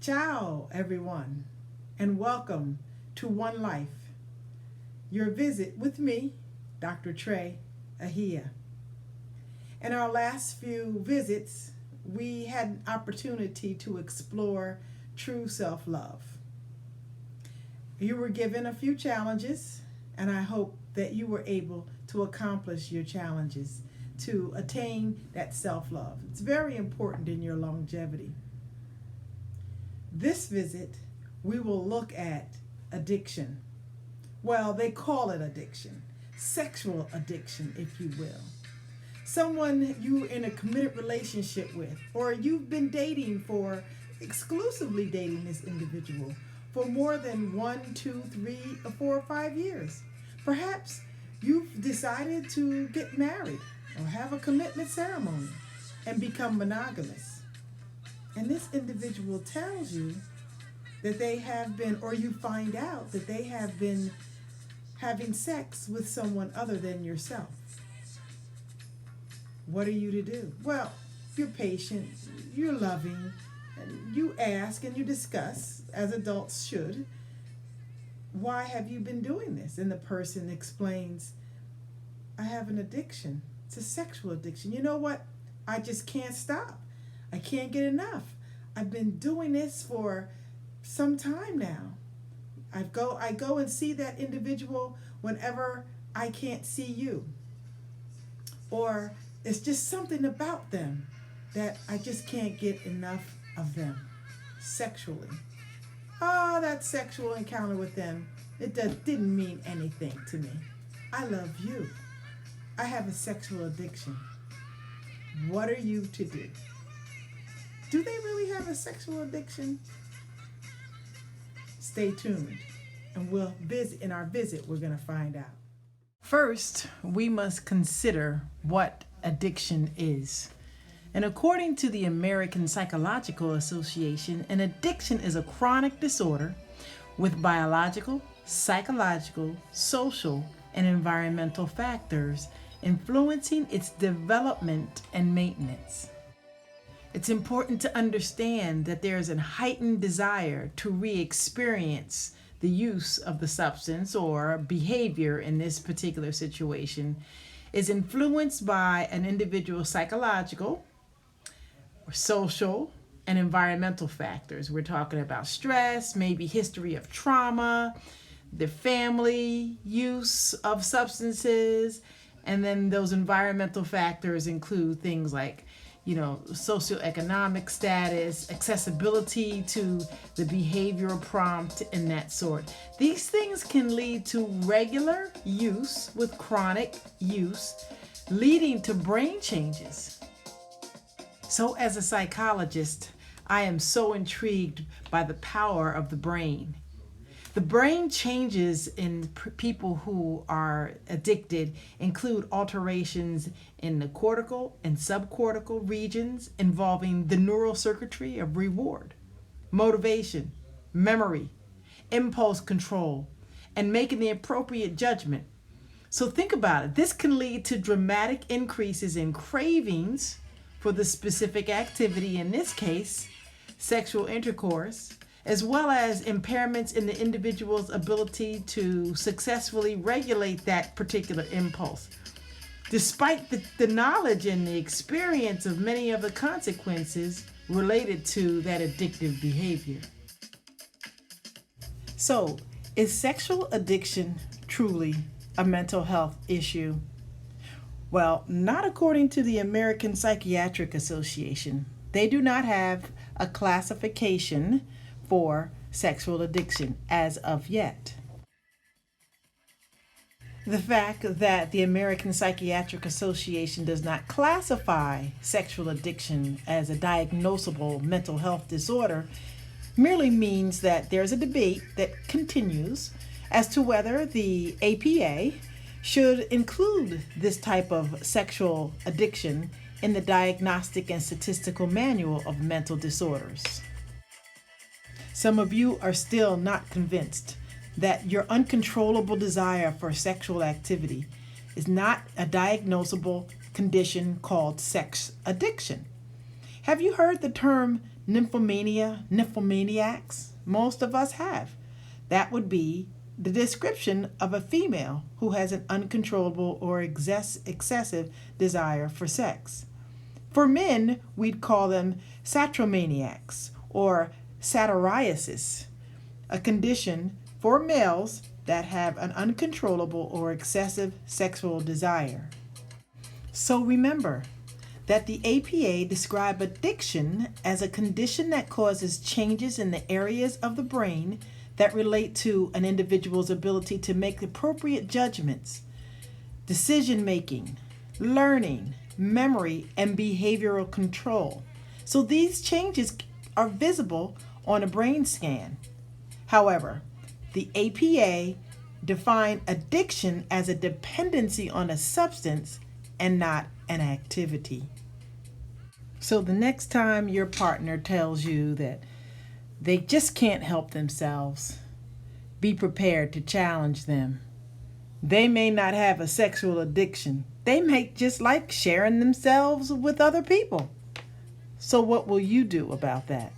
Ciao, everyone, and welcome to One Life, your visit with me, Dr. Trey Ahia. In our last few visits, we had an opportunity to explore true self-love. You were given a few challenges, and I hope that you were able to accomplish your challenges to attain that self-love. It's very important in your longevity. This visit, we will look at addiction. Well, they call it addiction, sexual addiction, if you will. Someone you're in a committed relationship with, or you've been exclusively dating this individual for more than 1, 2, 3, or 4 or 5 years. Perhaps you've decided to get married or have a commitment ceremony and become monogamous. And this individual tells you that they have been, or you find out that they have been having sex with someone other than yourself. What are you to do? Well, you're patient, you're loving, and you ask and you discuss, as adults should, why have you been doing this? And the person explains, I have an addiction. It's a sexual addiction. You know what? I just can't stop. I can't get enough. I've been doing this for some time now. I go and see that individual whenever I can't see you. Or it's just something about them that I just can't get enough of them sexually. Oh, that sexual encounter with them, didn't mean anything to me. I love you. I have a sexual addiction. What are you to do? Do they really have a sexual addiction? Stay tuned, and in our visit, we're going to find out. First, we must consider what addiction is. And according to the American Psychological Association, an addiction is a chronic disorder with biological, psychological, social, and environmental factors influencing its development and maintenance. It's important to understand that there is a heightened desire to re-experience the use of the substance or behavior in this particular situation is influenced by an individual's psychological, or social, and environmental factors. We're talking about stress, maybe history of trauma, the family use of substances, and then those environmental factors include things like socioeconomic status, accessibility to the behavioral prompt, and that sort. These things can lead to regular use with chronic use, leading to brain changes. So as a psychologist, I am so intrigued by the power of the brain. The brain changes in people who are addicted include alterations in the cortical and subcortical regions involving the neural circuitry of reward, motivation, memory, impulse control, and making the appropriate judgment. So think about it. This can lead to dramatic increases in cravings for the specific activity, in this case, sexual intercourse, as well as impairments in the individual's ability to successfully regulate that particular impulse, despite the knowledge and the experience of many of the consequences related to that addictive behavior. So, is sexual addiction truly a mental health issue? Well, not according to the American Psychiatric Association. They do not have a classification for sexual addiction as of yet. The fact that the American Psychiatric Association does not classify sexual addiction as a diagnosable mental health disorder merely means that there's a debate that continues as to whether the APA should include this type of sexual addiction in the Diagnostic and Statistical Manual of Mental Disorders. Some of you are still not convinced that your uncontrollable desire for sexual activity is not a diagnosable condition called sex addiction. Have you heard the term nymphomaniacs? Most of us have. That would be the description of a female who has an uncontrollable or excessive desire for sex. For men, we'd call them saturomaniacs or satyriasis, a condition for males that have an uncontrollable or excessive sexual desire. So remember that the APA describes addiction as a condition that causes changes in the areas of the brain that relate to an individual's ability to make appropriate judgments, decision making, learning, memory, and behavioral control. So these changes are visible on a brain scan. However, the APA defines addiction as a dependency on a substance and not an activity. So the next time your partner tells you that they just can't help themselves, be prepared to challenge them. They may not have a sexual addiction. They may just like sharing themselves with other people. So what will you do about that?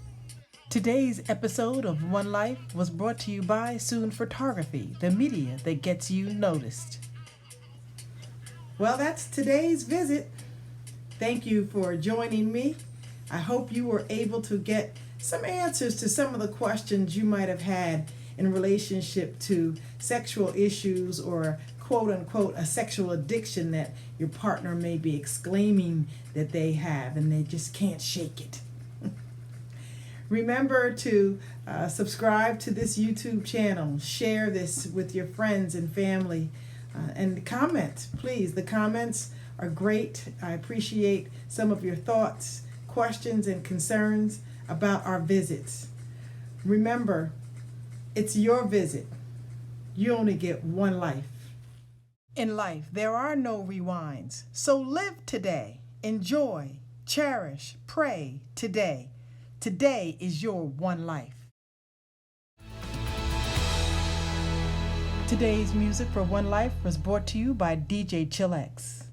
Today's episode of One Life was brought to you by Soon Photography, the media that gets you noticed. Well, that's today's visit. Thank you for joining me. I hope you were able to get some answers to some of the questions you might have had in relationship to sexual issues or quote unquote a sexual addiction that your partner may be exclaiming that they have and they just can't shake it. Remember to subscribe to this YouTube channel, share this with your friends and family, and comment, please. The comments are great. I appreciate some of your thoughts, questions, and concerns about our visits. Remember, it's your visit. You only get one life. In life, there are no rewinds. So live today. Enjoy, cherish, pray today. Today is your one life. Today's music for One Life was brought to you by DJ Chillax.